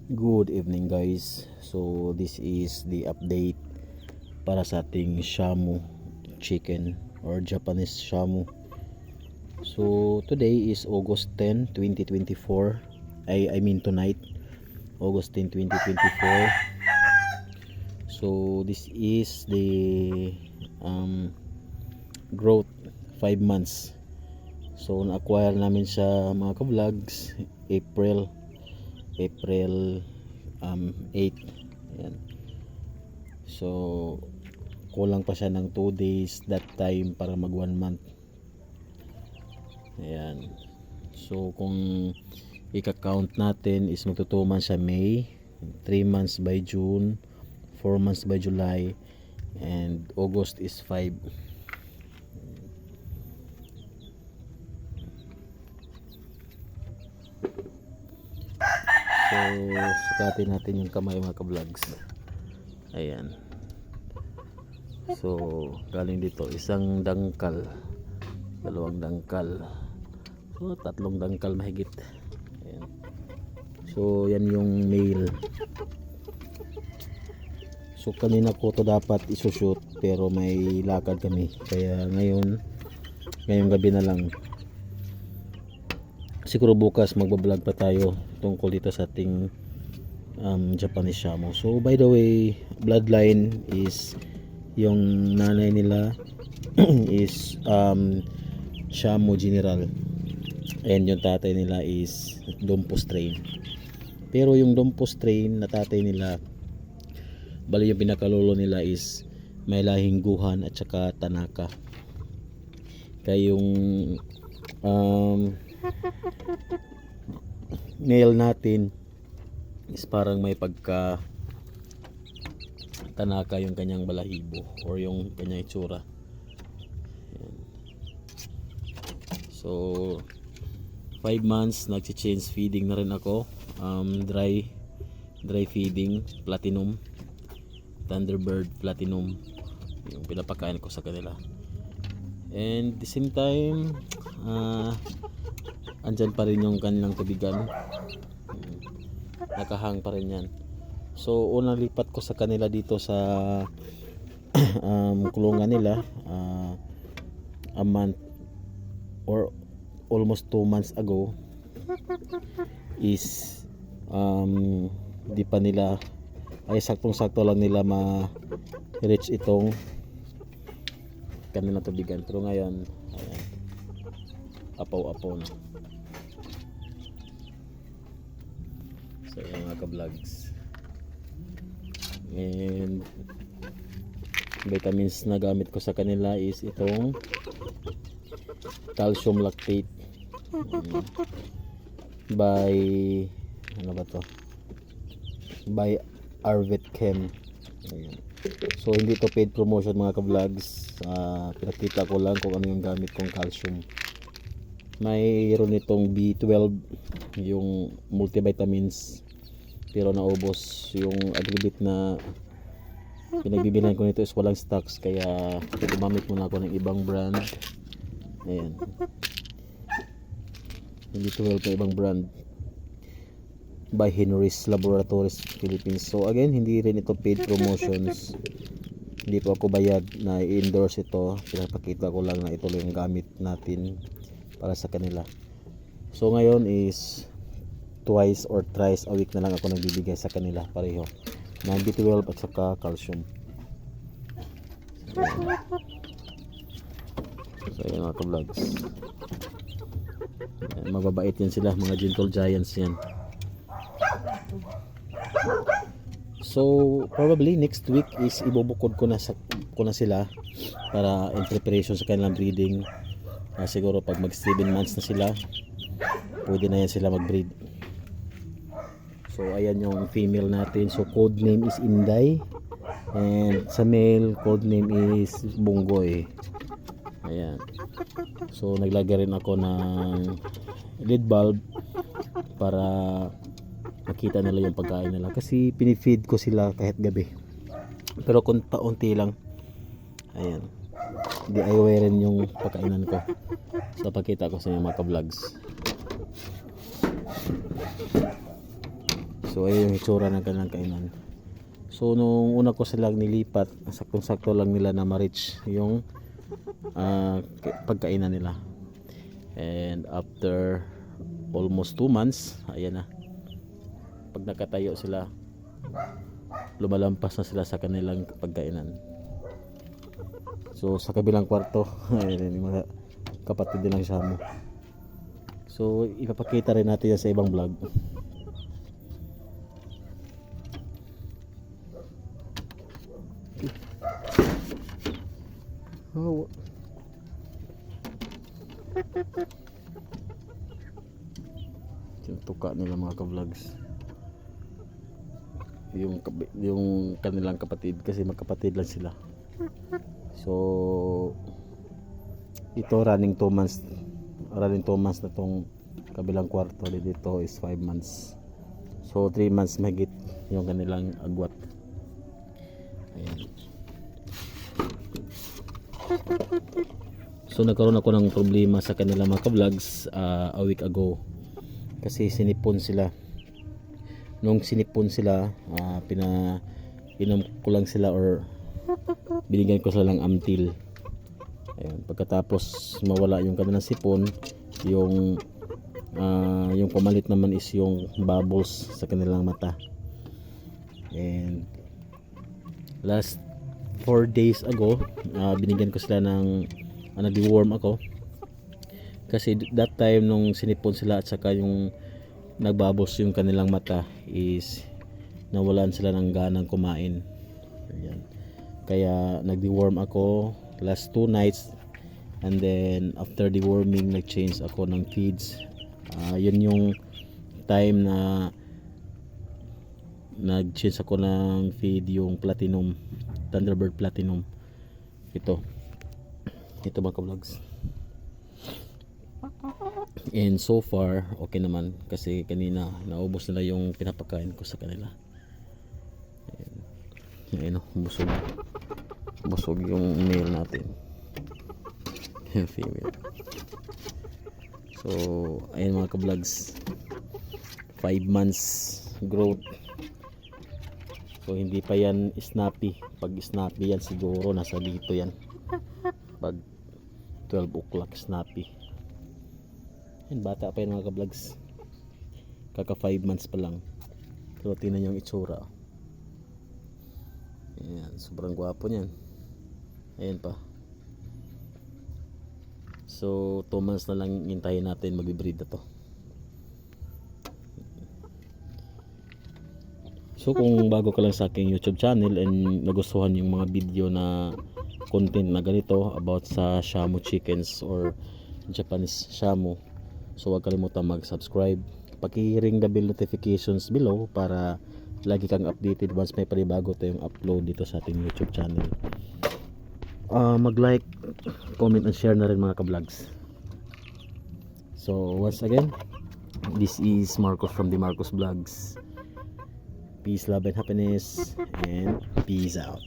Good evening guys. So this is the update para sa ating shamu chicken or Japanese shamu. So today is August 10, 2024. I mean tonight, August 10, 2024. So this is the growth 5 months. So na-acquire namin siya mga ka-vlogs April 8. Ayan. So kulang pa siya ng 2 days that time para mag 1 month. Ayan. So kung ika-count natin is magto 2 months sa May, 3 months by June, 4 months by July, and August is 5. So sukatin natin yung kamay mga ka-vlogs. Ayan. So galing dito isang dangkal, dalawang dangkal, so 3 dangkal mahigit. Ayan. So yan yung male. So kanina ko to dapat isushoot pero may lakad kami, kaya ngayong gabi na lang. Siguro bukas magbablog pa tayo tungkol dito sa ating Japanese shamu. So by the way, bloodline is yung nanay nila is shamu general, and yung tatay nila is Dompo strain. Pero yung Dompo strain na tatay nila, bali yung pinakalolo nila is may lahing Guhan at saka Tanaka. Kaya yung male natin is parang may pagka Tanaka yung kanyang balahibo or yung kanyang itsura. Ayan. So 5 months nagche-change feeding na rin ako. Dry feeding, platinum, Thunderbird platinum yung pinapakain ko sa kanila. And the same time andyan pa rin yung kanilang tubigan, nakahang pa rin yan. So unang lipat ko sa kanila dito sa kulungan nila a month or almost 2 months ago is di pa nila ay saktong-sakto lang nila ma-reach itong kanilang tubigan. Pero ngayon ayan, apaw-apaw na. So yung mga ka-vlogs, and vitamins na gamit ko sa kanila is itong calcium lactate by ano ba to, by Arvet Chem. Ayan. So hindi to paid promotion mga ka-vlogs, pinakita ko lang kung ano yung gamit kong calcium. Mayroon itong B12 yung multivitamins, pero naubos yung agribit na pinagbibilan ko nito is walang stocks, kaya gumamit muna ako ng ibang brand. Ayan, yung B12 na ibang brand by Henry's Laboratories Philippines. So again, hindi rin ito paid promotions, hindi po ako bayad na i-endorse ito, pinapakita ko lang na ito lang yung gamit natin para sa kanila. So ngayon is twice or thrice a week na lang ako nagbibigay sa kanila pareho ng B12 at saka calcium. So yun mga ka-vlogs, mababait yan sila, mga gentle giants yan. So probably next week is ibubukod ko na sila para in preparation sa kanilang breeding. Siguro pag mag 7 months na sila, pwede na yan sila mag-breed. So ayan yung female natin. So code name is Inday, and sa male code name is Bunggoy. Ayan. So naglagay rin ako ng lead bulb para makita nila yung pagkain nila, kasi pinifeed ko sila kahit gabi, pero kung paunti lang. Ayan, DIY rin yung pagkainan ko. So pakita ko sa inyo mga ka-vlogs. So ayun yung itsura ng kanilang kainan. So nung una ko silang nilipat, saktong-sakto lang nila na ma-reach yung pagkainan nila. And after almost 2 months, ayan na. Pag nakatayo sila, lumalampas na sila sa kanilang pagkainan. So sa kabilang kwarto, ayun yung mga kapatid din ng Shamu. So ipapakita rin natin yan sa ibang vlog. Oh. Yung tuka nila mga ka-vlogs. Yung kanilang kapatid, kasi magkapatid lang sila. So ito running 2 months. Running 2 months na tong kabilang kwarto. Dito is 5 months. So 3 months mahigit yung kanilang agwat. Ayan. So nagkaroon ako ng problema sa kanila mga ka-vlogs a week ago, kasi sinipon sila. Nung sinipon sila, pinainom ko lang sila or binigyan ko sila ng Amtil. Ayun, pagkatapos mawala yung kanilang sipon, yung pumalit naman is yung bubbles sa kanilang mata. And last 4 days ago, binigyan ko sila ng nag-deworm ako, kasi that time nung sinipon sila at saka yung nagbabos yung kanilang mata is nawalan sila ng ganang kumain. Ayan. Kaya nag-deworm ako last 2 nights, and then after deworming nag-change ako ng feeds. Yun yung time na nag-change ako ng feed, yung Platinum, Thunderbird Platinum. Ito mga ka-vlogs. And so far okay naman, kasi kanina naubos nila yung pinapakain ko sa kanila. Ayun, busog yung male natin. Female. So ayun mga ka-vlogs, 5 months growth. So hindi pa yan snappy. Pag snappy yan siguro nasa dito yan. Pag 12 o'clock snappy. Yan, bata pa yan mga ka-vlogs. Kaka 5 months pa lang. Pero tingnan yung itsura. Ayan, sobrang gwapo niyan. Ayan pa. So 2 months na lang hintayin natin mag-breed na to. So kung bago ka lang sa aking YouTube channel and nagustuhan yung mga video na content na ganito about sa Shamu chickens or Japanese Shamu, so huwag kalimutan mag-subscribe, paki-ring the bell notifications below para lagi kang updated once may panibago tayong upload dito sa ating YouTube channel. Mag-like, comment and share na rin mga ka-vlogs. So once again, this is Marcos from the Marcos Vlogs. Peace, love and happiness, and peace out.